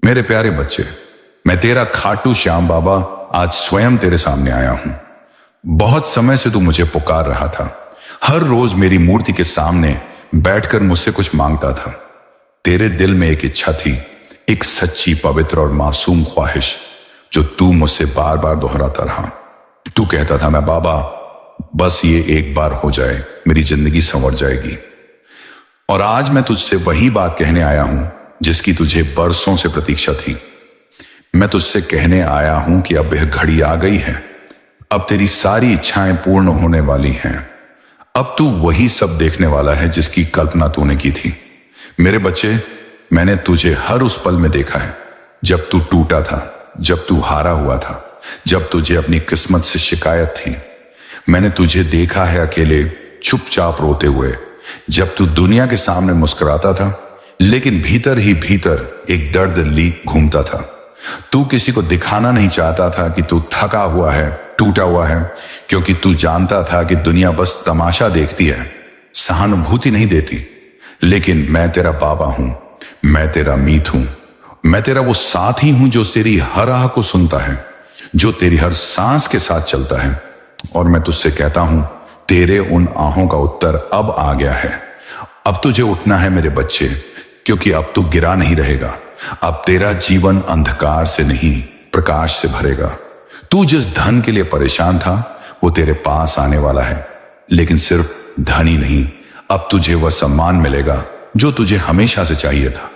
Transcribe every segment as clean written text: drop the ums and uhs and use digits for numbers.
मेरे प्यारे बच्चे, मैं तेरा खाटू श्याम बाबा आज स्वयं तेरे सामने आया हूं। बहुत समय से तू मुझे पुकार रहा था। हर रोज मेरी मूर्ति के सामने बैठकर मुझसे कुछ मांगता था। तेरे दिल में एक इच्छा थी, एक सच्ची, पवित्र और मासूम ख्वाहिश जो तू मुझसे बार बार दोहराता रहा। तू कहता था, मैं बाबा, बस ये एक बार हो जाए, मेरी जिंदगी संवर जाएगी। और आज मैं तुझसे वही बात कहने आया हूं जिसकी तुझे बरसों से प्रतीक्षा थी। मैं तुझसे कहने आया हूं कि अब यह घड़ी आ गई है। अब तेरी सारी इच्छाएं पूर्ण होने वाली हैं। अब तू वही सब देखने वाला है जिसकी कल्पना तूने की थी। मेरे बच्चे, मैंने तुझे हर उस पल में देखा है जब तू टूटा था, जब तू हारा हुआ था, जब तुझे अपनी किस्मत से शिकायत थी। मैंने तुझे देखा है अकेले, चुपचाप रोते हुए, जब तू दुनिया के सामने मुस्कुराता था लेकिन भीतर ही भीतर एक दर्द ली घूमता था। तू किसी को दिखाना नहीं चाहता था कि तू थका हुआ है, टूटा हुआ है, क्योंकि तू जानता था कि दुनिया बस तमाशा देखती है, सहानुभूति नहीं देती। लेकिन मैं तेरा बाबा हूं, मैं तेरा मीत हूं, मैं तेरा वो साथी हूं जो तेरी हर आह को सुनता है, जो तेरी हर सांस के साथ चलता है। और मैं तुझसे कहता हूं, तेरे उन आहों का उत्तर अब आ गया है। अब तुझे उठना है मेरे बच्चे, क्योंकि अब तू गिरा नहीं रहेगा। अब तेरा जीवन अंधकार से नहीं, प्रकाश से भरेगा। तू जिस धन के लिए परेशान था वो तेरे पास आने वाला है, लेकिन सिर्फ धन ही नहीं, अब तुझे वह सम्मान मिलेगा जो तुझे हमेशा से चाहिए था।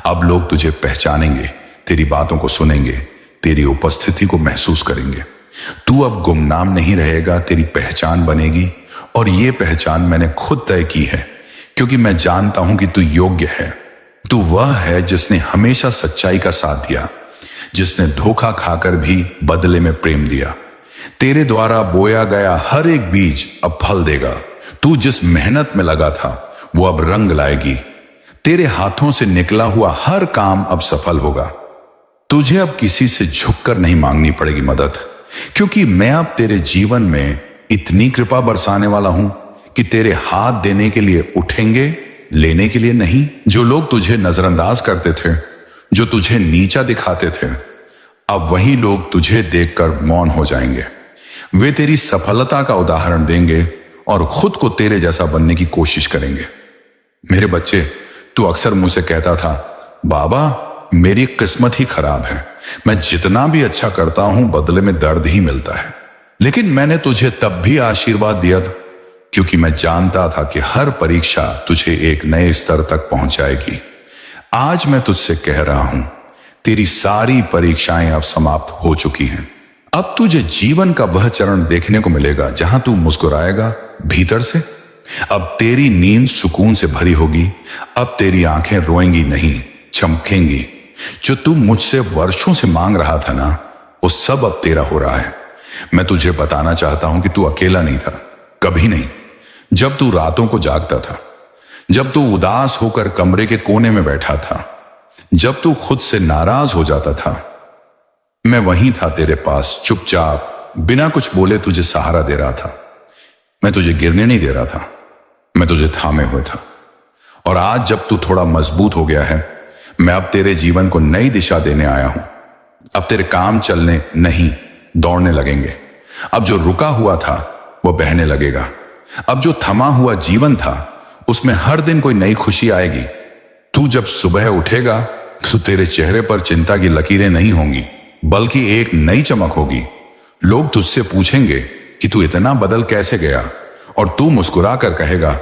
अब लोग तुझे पहचानेंगे, तेरी बातों को सुनेंगे, तेरी उपस्थिति को महसूस करेंगे। तू अब गुमनाम नहीं रहेगा, तेरी पहचान बनेगी। और ये पहचान मैंने खुद तय की है, क्योंकि मैं जानता हूं कि तू योग्य है। तू वह है जिसने हमेशा सच्चाई का साथ दिया, जिसने धोखा खाकर भी बदले में प्रेम दिया। तेरे द्वारा बोया गया हर एक बीज अब फल देगा। तू जिस मेहनत में लगा था वो अब रंग लाएगी। तेरे हाथों से निकला हुआ हर काम अब सफल होगा। तुझे अब किसी से झुककर नहीं मांगनी पड़ेगी मदद, क्योंकि मैं अब तेरे जीवन में इतनी कृपा बरसाने वाला हूं कि तेरे हाथ देने के लिए उठेंगे, लेने के लिए नहीं। जो लोग तुझे नजरअंदाज करते थे, जो तुझे नीचा दिखाते थे, अब वही लोग तुझे देखकर मौन हो जाएंगे। वे तेरी सफलता का उदाहरण देंगे और खुद को तेरे जैसा बनने की कोशिश करेंगे। मेरे बच्चे, तू अक्सर मुझसे कहता था, बाबा, मेरी किस्मत ही खराब है, मैं जितना भी अच्छा करता हूं बदले में दर्द ही मिलता है। लेकिन मैंने तुझे तब भी आशीर्वाद दिया था, क्योंकि मैं जानता था कि हर परीक्षा तुझे एक नए स्तर तक पहुंचाएगी। आज मैं तुझसे कह रहा हूं, तेरी सारी परीक्षाएं अब समाप्त हो चुकी हैं। अब तुझे जीवन का वह चरण देखने को मिलेगा जहां तू मुस्कुराएगा भीतर से। अब तेरी नींद सुकून से भरी होगी। अब तेरी आंखें रोएंगी नहीं, चमकेंगी। जो तू मुझसे वर्षों से मांग रहा था ना, वो सब अब तेरा हो रहा है। मैं तुझे बताना चाहता हूं कि तू अकेला नहीं था, कभी नहीं। जब तू रातों को जागता था, जब तू उदास होकर कमरे के कोने में बैठा था, जब तू खुद से नाराज हो जाता था, मैं वहीं था तेरे पास, चुपचाप, बिना कुछ बोले तुझे सहारा दे रहा था। मैं तुझे गिरने नहीं दे रहा था, मैं तुझे थामे हुए था। और आज जब तू थोड़ा मजबूत हो गया है, मैं अब तेरे जीवन को नई दिशा देने आया हूं। अब तेरे काम चलने नहीं, दौड़ने लगेंगे। अब जो रुका हुआ था वो बहने लगेगा। अब जो थमा हुआ जीवन था उसमें हर दिन कोई नई खुशी आएगी। तू जब सुबह उठेगा तो तेरे चेहरे पर चिंता की लकीरें नहीं होंगी, बल्कि एक नई चमक होगी। लोग तुझसे पूछेंगे कि तू इतना बदल कैसे गया, और तू मुस्कुरा कर कहेगा,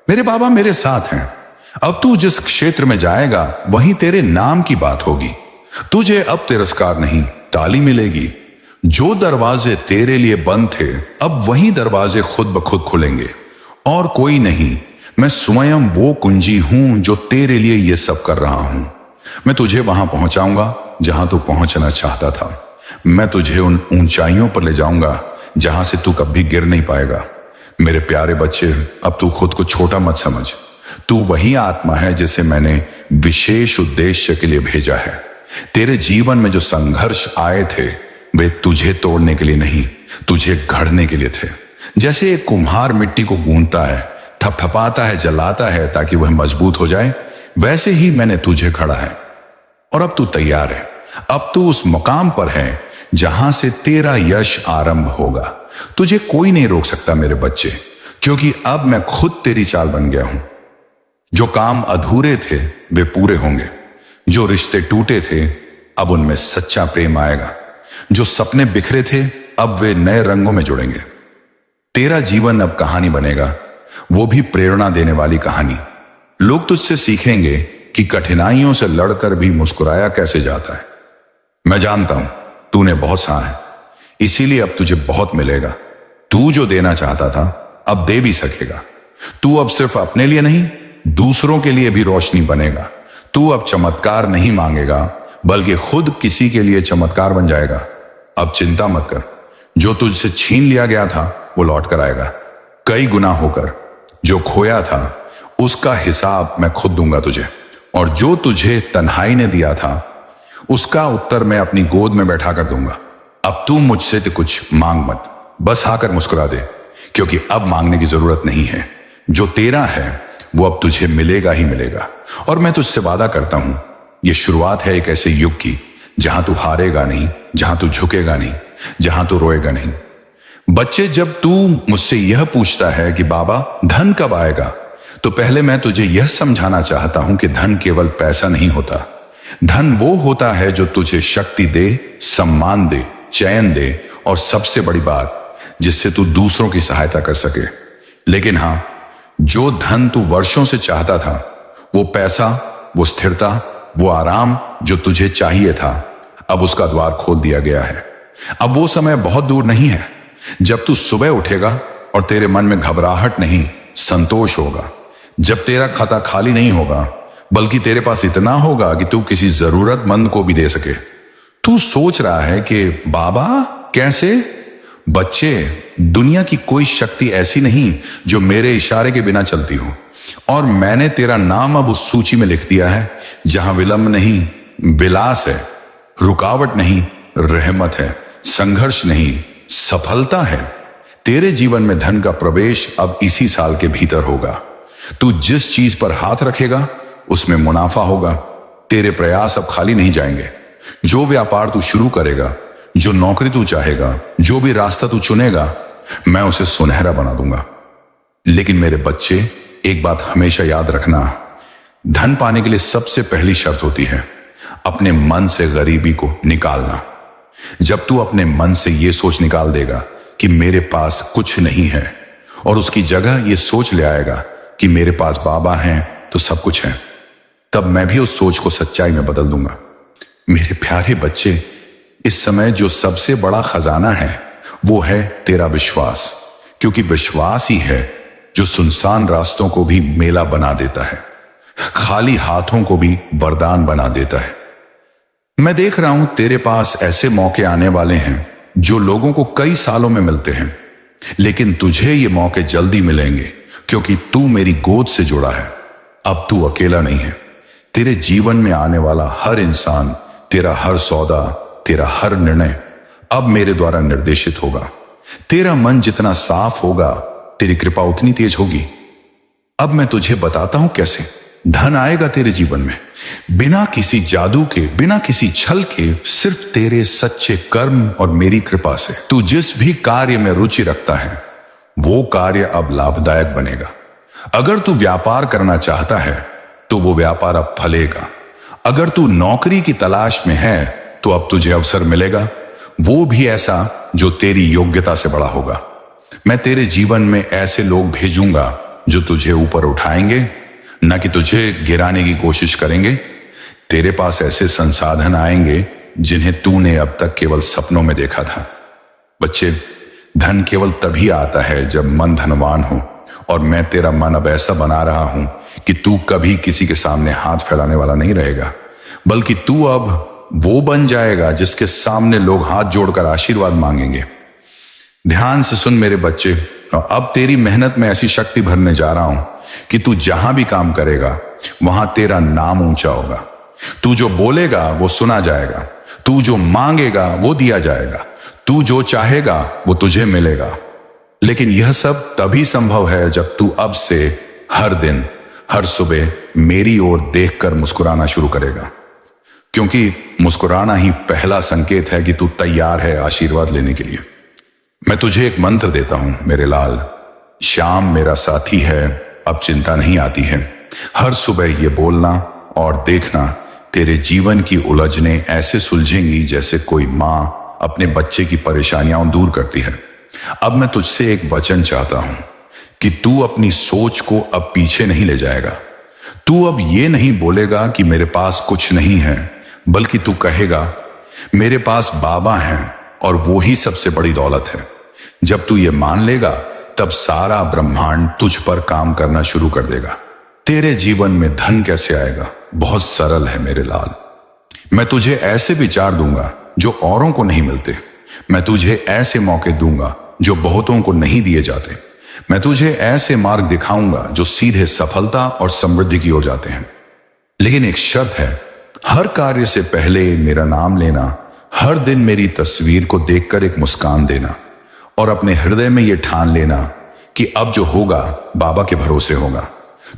मेरे बाबा मेरे साथ हैं। अब तू जिस क्षेत्र में जाएगा वहीं तेरे नाम की बात होगी। तुझे अब तिरस्कार नहीं, ताली मिलेगी। जो दरवाजे तेरे लिए बंद थे, अब वही दरवाजे खुद ब खुद खुलेंगे। और कोई नहीं, मैं स्वयं वो कुंजी हूं जो तेरे लिए ये सब कर रहा हूं। मैं तुझे वहां पहुंचाऊंगा जहां तू पहुंचना चाहता था। मैं तुझे उन ऊंचाइयों पर ले जाऊंगा जहां से तू कभी गिर नहीं पाएगा। मेरे प्यारे बच्चे, अब तू खुद को छोटा मत समझ। तू वही आत्मा है जिसे मैंने विशेष उद्देश्य के लिए भेजा है। तेरे जीवन में जो संघर्ष आए थे वे तुझे तोड़ने के लिए नहीं, तुझे गढ़ने के लिए थे। जैसे एक कुम्हार मिट्टी को गूंथता है, थपथपाता है, जलाता है ताकि वह मजबूत हो जाए, वैसे ही मैंने तुझे गढ़ा है। और अब तू तैयार है। अब तू उस मुकाम पर है जहां से तेरा यश आरंभ होगा। तुझे कोई नहीं रोक सकता मेरे बच्चे, क्योंकि अब मैं खुद तेरी चाल बन गया हूं। जो काम अधूरे थे वे पूरे होंगे, जो रिश्ते टूटे थे अब उनमें सच्चा प्रेम आएगा, जो सपने बिखरे थे अब वे नए रंगों में जुड़ेंगे। तेरा जीवन अब कहानी बनेगा, वो भी प्रेरणा देने वाली कहानी। लोग तुझसे सीखेंगे कि कठिनाइयों से लड़कर भी मुस्कुराया कैसे जाता है। मैं जानता हूं तूने बहुत सहा है, इसीलिए अब तुझे बहुत मिलेगा। तू जो देना चाहता था अब दे भी सकेगा। तू अब सिर्फ अपने लिए नहीं, दूसरों के लिए भी रोशनी बनेगा। तू अब चमत्कार नहीं मांगेगा, बल्कि खुद किसी के लिए चमत्कार बन जाएगा। अब चिंता मत कर, जो तुझसे छीन लिया गया था वो लौट कर आएगा, कई गुना होकर। जो खोया था उसका हिसाब मैं खुद दूंगा तुझे, और जो तुझे तन्हाई ने दिया था उसका उत्तर मैं अपनी गोद में बैठा कर दूंगा। अब तू मुझसे तो कुछ मांग मत, बस आकर मुस्कुरा दे, क्योंकि अब मांगने की जरूरत नहीं है। जो तेरा है वो अब तुझे मिलेगा ही मिलेगा। और मैं तुझसे वादा करता हूं, यह शुरुआत है एक ऐसे युग की जहां तू हारेगा नहीं, जहां तू झुकेगा नहीं, जहां तू रोएगा नहीं। बच्चे, जब तू मुझसे यह पूछता है कि बाबा धन कब आएगा, तो पहले मैं तुझे यह समझाना चाहता हूं कि धन केवल पैसा नहीं होता। धन वो होता है जो तुझे शक्ति दे, सम्मान दे, चैन दे, और सबसे बड़ी बात, जिससे तू दूसरों की सहायता कर सके। लेकिन हां, जो धन तू वर्षों से चाहता था, वो पैसा, वो स्थिरता, वो आराम जो तुझे चाहिए था, अब उसका द्वार खोल दिया गया है। अब वो समय बहुत दूर नहीं है जब तू सुबह उठेगा और तेरे मन में घबराहट नहीं, संतोष होगा। जब तेरा खाता खाली नहीं होगा, बल्कि तेरे पास इतना होगा कि तू किसी जरूरतमंद को भी दे सके। तू सोच रहा है कि बाबा कैसे? बच्चे, दुनिया की कोई शक्ति ऐसी नहीं जो मेरे इशारे के बिना चलती हो, और मैंने तेरा नाम अब उस सूची में लिख दिया है जहां विलंब नहीं, विलास है, रुकावट नहीं, रहमत है, संघर्ष नहीं, सफलता है। तेरे जीवन में धन का प्रवेश अब इसी साल के भीतर होगा। तू जिस चीज पर हाथ रखेगा उसमें मुनाफा होगा। तेरे प्रयास अब खाली नहीं जाएंगे। जो व्यापार तू शुरू करेगा, जो नौकरी तू चाहेगा, जो भी रास्ता तू चुनेगा, मैं उसे सुनहरा बना दूंगा। लेकिन मेरे बच्चे, एक बात हमेशा याद रखना, धन पाने के लिए सबसे पहली शर्त होती है अपने मन से गरीबी को निकालना। जब तू अपने मन से यह सोच निकाल देगा कि मेरे पास कुछ नहीं है, और उसकी जगह यह सोच ले आएगा कि मेरे पास बाबा हैं तो सब कुछ है, तब मैं भी उस सोच को सच्चाई में बदल दूंगा। मेरे प्यारे बच्चे, इस समय जो सबसे बड़ा खजाना है वो है तेरा विश्वास, क्योंकि विश्वास ही है जो सुनसान रास्तों को भी मेला बना देता है, खाली हाथों को भी वरदान बना देता है। मैं देख रहा हूं तेरे पास ऐसे मौके आने वाले हैं जो लोगों को कई सालों में मिलते हैं, लेकिन तुझे ये मौके जल्दी मिलेंगे क्योंकि तू मेरी गोद से जुड़ा है। अब तू अकेला नहीं है। तेरे जीवन में आने वाला हर इंसान, तेरा हर सौदा, तेरा हर निर्णय अब मेरे द्वारा निर्देशित होगा। तेरा मन जितना साफ होगा, तेरी कृपा उतनी तेज होगी। अब मैं तुझे बताता हूं कैसे धन आएगा तेरे जीवन में, बिना किसी जादू के, बिना किसी छल के, सिर्फ तेरे सच्चे कर्म और मेरी कृपा से। तू जिस भी कार्य में रुचि रखता है वो कार्य अब लाभदायक बनेगा। अगर तू व्यापार करना चाहता है तो वो व्यापार अब फलेगा। अगर तू नौकरी की तलाश में है तो अब तुझे अवसर मिलेगा, वो भी ऐसा जो तेरी योग्यता से बड़ा होगा। मैं तेरे जीवन में ऐसे लोग भेजूंगा जो तुझे ऊपर उठाएंगे, न कि तुझे गिराने की कोशिश करेंगे। तेरे पास ऐसे संसाधन आएंगे जिन्हें तूने अब तक केवल सपनों में देखा था। बच्चे, धन केवल तभी आता है जब मन धनवान हो, और मैं तेरा मन अब ऐसा बना रहा हूं कि तू कभी किसी के सामने हाथ फैलाने वाला नहीं रहेगा, बल्कि तू अब वो बन जाएगा जिसके सामने लोग हाथ जोड़कर आशीर्वाद मांगेंगे। ध्यान से सुन मेरे बच्चे, अब तेरी मेहनत में ऐसी शक्ति भरने जा रहा हूं कि तू जहां भी काम करेगा वहां तेरा नाम ऊंचा होगा। तू जो बोलेगा वो सुना जाएगा, तू जो मांगेगा वो दिया जाएगा, तू जो चाहेगा वो तुझे मिलेगा। लेकिन यह सब तभी संभव है जब तू अब से हर दिन, हर सुबह मेरी ओर देखकर मुस्कुराना शुरू करेगा। क्योंकि मुस्कुराना ही पहला संकेत है कि तू तैयार है आशीर्वाद लेने के लिए। मैं तुझे एक मंत्र देता हूं मेरे लाल। श्याम मेरा साथी है, अब चिंता नहीं आती है। हर सुबह ये बोलना और देखना, तेरे जीवन की उलझने ऐसे सुलझेंगी जैसे कोई मां अपने बच्चे की परेशानियां दूर करती है। अब मैं तुझसे एक वचन चाहता हूं कि तू अपनी सोच को अब पीछे नहीं ले जाएगा। तू अब ये नहीं बोलेगा कि मेरे पास कुछ नहीं है, बल्कि तू कहेगा मेरे पास बाबा हैं और वो ही सबसे बड़ी दौलत है। जब तू ये मान लेगा तब सारा ब्रह्मांड तुझ पर काम करना शुरू कर देगा। तेरे जीवन में धन कैसे आएगा? बहुत सरल है मेरे लाल। मैं तुझे ऐसे विचार दूंगा जो औरों को नहीं मिलते। मैं तुझे ऐसे मौके दूंगा जो बहुतों को नहीं दिए जाते। मैं तुझे ऐसे मार्ग दिखाऊंगा जो सीधे सफलता और समृद्धि की ओर जाते हैं। लेकिन एक शर्त है, हर कार्य से पहले मेरा नाम लेना, हर दिन मेरी तस्वीर को देखकर एक मुस्कान देना और अपने हृदय में यह ठान लेना कि अब जो होगा बाबा के भरोसे होगा।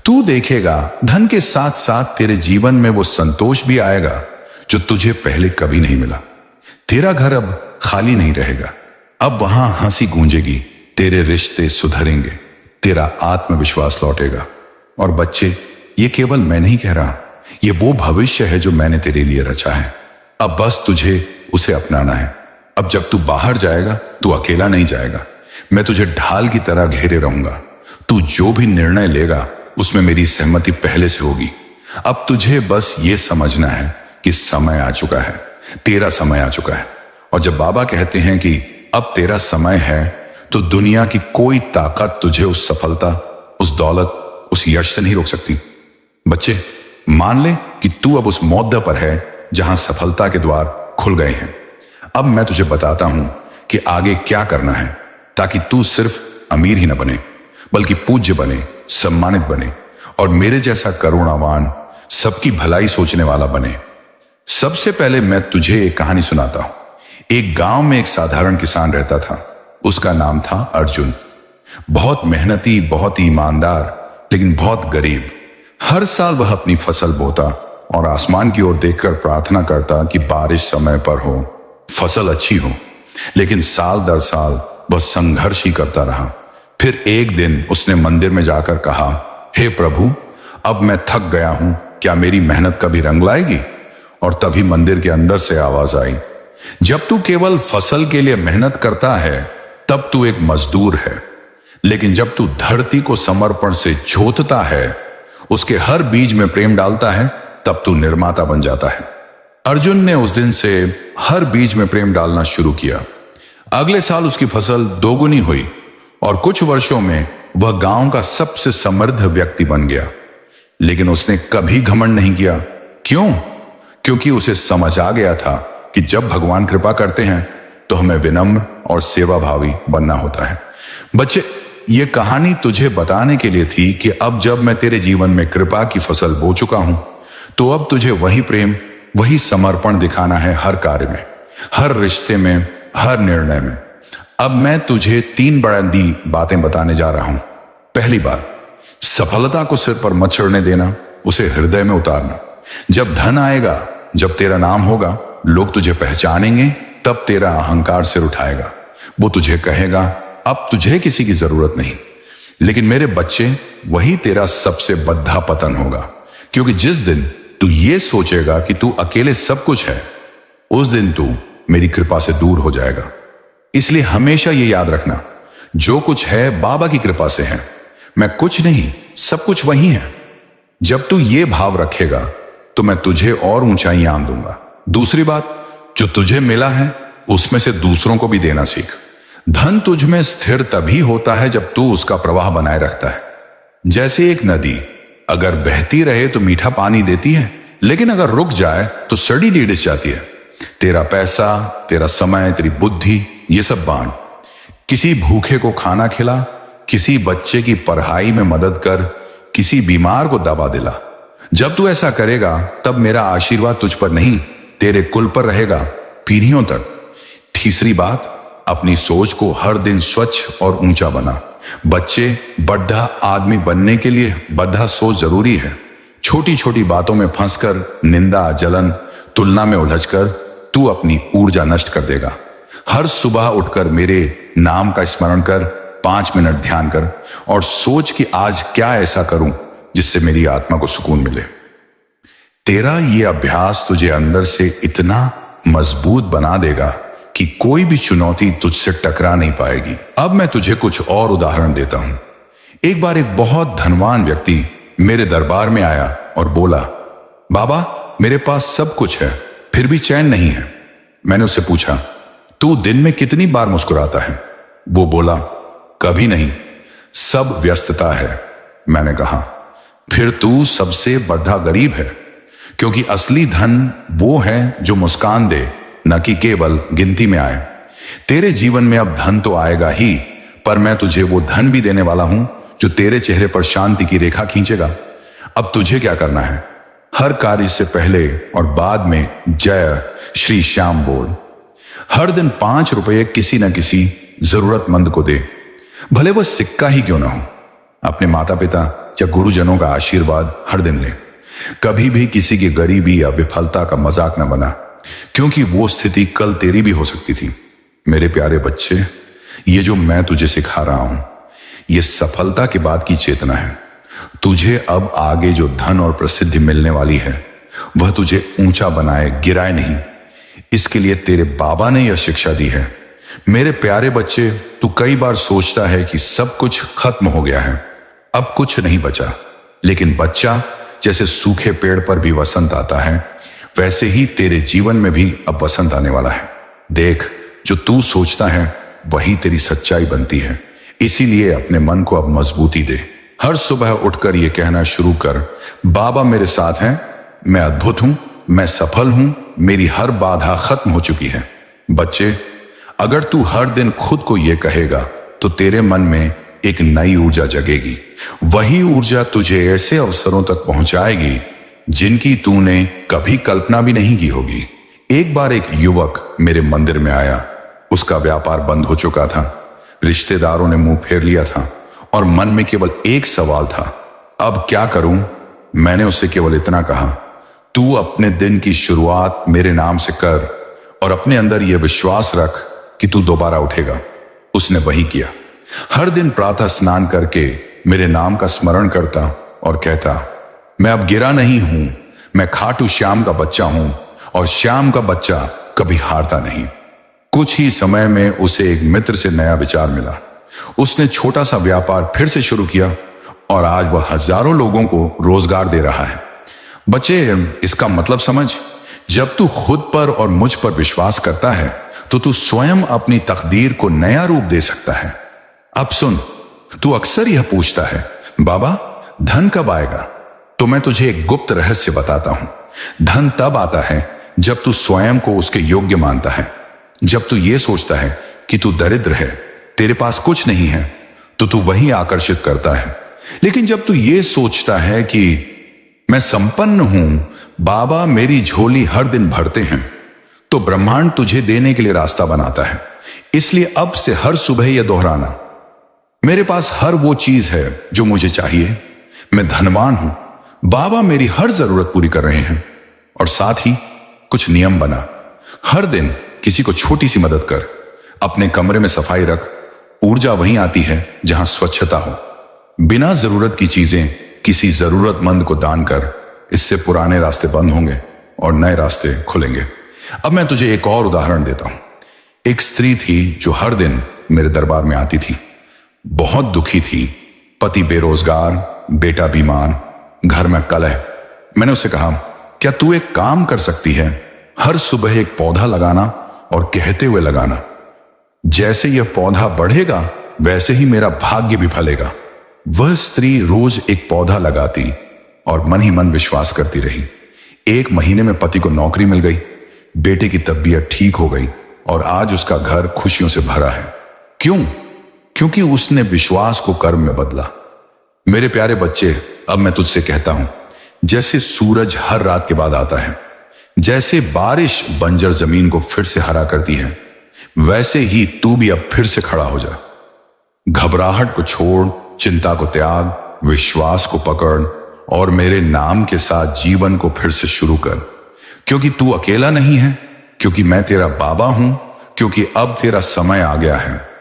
तू देखेगा धन के साथ साथ तेरे जीवन में वो संतोष भी आएगा जो तुझे पहले कभी नहीं मिला। तेरा घर अब खाली नहीं रहेगा, अब वहां हंसी गूंजेगी, तेरे रिश्ते सुधरेंगे, तेरा आत्मविश्वास लौटेगा। और बच्चे, ये केवल मैं नहीं कह रहा, ये वो भविष्य है जो मैंने तेरे लिए रचा है। अब बस तुझे उसे अपनाना है। अब जब तू बाहर जाएगा तू अकेला नहीं जाएगा, मैं तुझे ढाल की तरह घेरे रहूंगा। तू जो भी निर्णय लेगा उसमें मेरी सहमति पहले से होगी। अब तुझे बस ये समझना है कि समय आ चुका है, तेरा समय आ चुका है। और जब बाबा कहते हैं कि अब तेरा समय है, तो दुनिया की कोई ताकत तुझे उस सफलता, उस दौलत, उस यश से नहीं रोक सकती। बच्चे, मान ले कि तू अब उस मौद्दा पर है जहां सफलता के द्वार खुल गए हैं। अब मैं तुझे बताता हूं कि आगे क्या करना है, ताकि तू सिर्फ अमीर ही न बने, बल्कि पूज्य बने, सम्मानित बने और मेरे जैसा करुणावान, सबकी भलाई सोचने वाला बने। सबसे पहले मैं तुझे एक कहानी सुनाता हूं। एक गांव में एक साधारण किसान रहता था। उसका नाम था अर्जुन। बहुत मेहनती, बहुत ईमानदार, लेकिन बहुत गरीब। हर साल वह अपनी फसल बोता और आसमान की ओर देखकर प्रार्थना करता कि बारिश समय पर हो, फसल अच्छी हो। लेकिन साल दर साल वह संघर्ष ही करता रहा। फिर एक दिन उसने मंदिर में जाकर कहा, हे प्रभु, अब मैं थक गया हूं, क्या मेरी मेहनत कभी रंग लाएगी? और तभी मंदिर के अंदर से आवाज आई, जब तू केवल फसल के लिए मेहनत करता है तब तू एक मजदूर है, लेकिन जब तू धरती को समर्पण से जोतता है, उसके हर बीज में प्रेम डालता है, तब तू निर्माता बन जाता है। अर्जुन ने उस दिन से हर बीज में प्रेम डालना शुरू किया। अगले साल उसकी फसल दोगुनी हुई और कुछ वर्षों में वह गांव का सबसे समृद्ध व्यक्ति बन गया। लेकिन उसने कभी घमंड नहीं किया। क्यों? क्योंकि उसे समझ आ गया था कि जब भगवान कृपा करते हैं तो हमें विनम्र और सेवाभावी बनना होता है। बच्चे, ये कहानी तुझे बताने के लिए थी कि अब जब मैं तेरे जीवन में कृपा की फसल बो चुका हूं, तो अब तुझे वही प्रेम, वही समर्पण दिखाना है हर कार्य में, हर रिश्ते में, हर निर्णय में। अब मैं तुझे 3 बुनियादी बातें बताने जा रहा हूं। पहली बात, सफलता को सिर पर मत चढ़ने देना, उसे हृदय में उतारना। जब धन आएगा, जब तेरा नाम होगा, लोग तुझे पहचानेंगे, तब तेरा अहंकार सिर उठाएगा। वो तुझे कहेगा अब तुझे किसी की जरूरत नहीं। लेकिन मेरे बच्चे, वही तेरा सबसे बद्धा पतन होगा, क्योंकि जिस दिन तू ये सोचेगा कि तू अकेले सब कुछ है, उस दिन तू मेरी कृपा से दूर हो जाएगा। इसलिए हमेशा ये याद रखना, जो कुछ है बाबा की कृपा से है, मैं कुछ नहीं, सब कुछ वही है। जब तू ये भाव रखेगा तो मैं तुझे और ऊंचाइयां आन दूंगा। दूसरी बात, जो तुझे मिला है उसमें से दूसरों को भी देना सीख। धन तुझ में स्थिर तभी होता है जब तू उसका प्रवाह बनाए रखता है। जैसे एक नदी अगर बहती रहे तो मीठा पानी देती है, लेकिन अगर रुक जाए तो सड़ी लीडिस जाती है। तेरा पैसा, तेरा समय, तेरी बुद्धि, ये सब बांट। किसी भूखे को खाना खिला, किसी बच्चे की पढ़ाई में मदद कर, किसी बीमार को दवा दिला। जब तू ऐसा करेगा तब मेरा आशीर्वाद तुझ पर नहीं, तेरे कुल पर रहेगा, पीढ़ियों तक। तीसरी बात, अपनी सोच को हर दिन स्वच्छ और ऊंचा बना। बच्चे, बड़ा आदमी बनने के लिए बड़ा सोच जरूरी है। छोटी छोटी बातों में फंसकर निंदा, जलन तुलना में उलझकर तू अपनी ऊर्जा नष्ट कर देगा। हर सुबह उठकर मेरे नाम का स्मरण कर, 5 मिनट ध्यान कर और सोच कि आज क्या ऐसा करूं जिससे मेरी आत्मा को सुकून मिले। तेरा ये अभ्यास तुझे अंदर से इतना मजबूत बना देगा कि कोई भी चुनौती तुझसे टकरा नहीं पाएगी। अब मैं तुझे कुछ और उदाहरण देता हूं। एक बार एक बहुत धनवान व्यक्ति मेरे दरबार में आया और बोला, बाबा मेरे पास सब कुछ है फिर भी चैन नहीं है। मैंने उससे पूछा, तू दिन में कितनी बार मुस्कुराता है? वो बोला, कभी नहीं, सब व्यस्तता है। मैंने कहा, फिर तू सबसे बड़ा गरीब है, क्योंकि असली धन वो है जो मुस्कान दे, न कि केवल गिनती में आए। तेरे जीवन में अब धन तो आएगा ही, पर मैं तुझे वो धन भी देने वाला हूं जो तेरे चेहरे पर शांति की रेखा खींचेगा। अब तुझे क्या करना है? हर कार्य से पहले और बाद में जय श्री श्याम बोल। हर दिन 5 रुपये किसी न किसी जरूरतमंद को दे, भले वह सिक्का ही क्यों ना हो। अपने माता पिता या गुरुजनों का आशीर्वाद हर दिन ले। कभी भी किसी की गरीबी या विफलता का मजाक न बना, क्योंकि वो स्थिति कल तेरी भी हो सकती थी। मेरे प्यारे बच्चे, ये जो मैं तुझे सिखा रहा हूं, ये सफलता के बाद की चेतना है। तुझे अब आगे जो धन और प्रसिद्धि मिलने वाली है, वह तुझे ऊंचा बनाए, गिराए नहीं। इसके लिए तेरे बाबा ने यह शिक्षा दी है। मेरे प्यारे बच्चे, तू कई बार सोचता है कि सब कुछ खत्म हो गया है, अब कुछ नहीं बचा। लेकिन बच्चा, जैसे सूखे पेड़ पर भी वसंत आता है, वैसे ही तेरे जीवन में भी अब वसंत आने वाला है। देख, जो तू सोचता है वही तेरी सच्चाई बनती है। इसीलिए अपने मन को अब मजबूती दे। हर सुबह उठकर यह कहना शुरू कर, बाबा मेरे साथ हैं, मैं अद्भुत हूं, मैं सफल हूं, मेरी हर बाधा खत्म हो चुकी है। बच्चे, अगर तू हर दिन खुद को यह कहेगा तो तेरे मन में एक नई ऊर्जा जगेगी। वही ऊर्जा तुझे ऐसे अवसरों तक पहुंचाएगी जिनकी तूने कभी कल्पना भी नहीं की होगी। एक बार एक युवक मेरे मंदिर में आया। उसका व्यापार बंद हो चुका था, रिश्तेदारों ने मुंह फेर लिया था और मन में केवल एक सवाल था, अब क्या करूं? मैंने उससे केवल इतना कहा, तू अपने दिन की शुरुआत मेरे नाम से कर और अपने अंदर यह विश्वास रख कि तू दोबारा उठेगा। उसने वही किया। हर दिन प्रातः स्नान करके मेरे नाम का स्मरण करता और कहता, मैं अब गिरा नहीं हूं, मैं खाटू श्याम का बच्चा हूं और श्याम का बच्चा कभी हारता नहीं। कुछ ही समय में उसे एक मित्र से नया विचार मिला। उसने छोटा सा व्यापार फिर से शुरू किया और आज वह हजारों लोगों को रोजगार दे रहा है। बच्चे, इसका मतलब समझ, जब तू खुद पर और मुझ पर विश्वास करता है तो तू स्वयं अपनी तकदीर को नया रूप दे सकता है। अब सुन, तू अक्सर यह पूछता है, बाबा धन कब आएगा? तो मैं तुझे एक गुप्त रहस्य बताता हूं। धन तब आता है जब तू स्वयं को उसके योग्य मानता है। जब तू ये सोचता है कि तू दरिद्र है, तेरे पास कुछ नहीं है, तो तू वही आकर्षित करता है। लेकिन जब तू ये सोचता है कि मैं संपन्न हूं, बाबा मेरी झोली हर दिन भरते हैं, तो ब्रह्मांड तुझे देने के लिए रास्ता बनाता है। इसलिए अब से हर सुबह यह दोहराना, मेरे पास हर वो चीज है जो मुझे चाहिए, मैं धनवान हूं, बाबा मेरी हर जरूरत पूरी कर रहे हैं। और साथ ही कुछ नियम बना, हर दिन किसी को छोटी सी मदद कर, अपने कमरे में सफाई रख। ऊर्जा वहीं आती है जहां स्वच्छता हो। बिना जरूरत की चीजें किसी जरूरतमंद को दान कर, इससे पुराने रास्ते बंद होंगे और नए रास्ते खुलेंगे। अब मैं तुझे एक और उदाहरण देता हूं। एक स्त्री थी जो हर दिन मेरे दरबार में आती थी। बहुत दुखी थी, पति बेरोजगार, बेटा बीमार, घर में कलह। मैंने उससे कहा, क्या तू एक काम कर सकती है? हर सुबह एक पौधा लगाना और कहते हुए लगाना, जैसे यह पौधा बढ़ेगा वैसे ही मेरा भाग्य भी फलेगा। वह स्त्री रोज एक पौधा लगाती और मन ही मन विश्वास करती रही। 1 महीने में पति को नौकरी मिल गई, बेटे की तबीयत ठीक हो गई और आज उसका घर खुशियों से भरा है। क्यों? क्योंकि उसने विश्वास को कर्म में बदला। मेरे प्यारे बच्चे, अब मैं तुझसे कहता हूं, जैसे सूरज हर रात के बाद आता है, जैसे बारिश बंजर जमीन को फिर से हरा करती है, वैसे ही तू भी अब फिर से खड़ा हो जा। घबराहट को छोड़, चिंता को त्याग, विश्वास को पकड़ और मेरे नाम के साथ जीवन को फिर से शुरू कर। क्योंकि तू अकेला नहीं है, क्योंकि मैं तेरा बाबा हूं, क्योंकि अब तेरा समय आ गया है।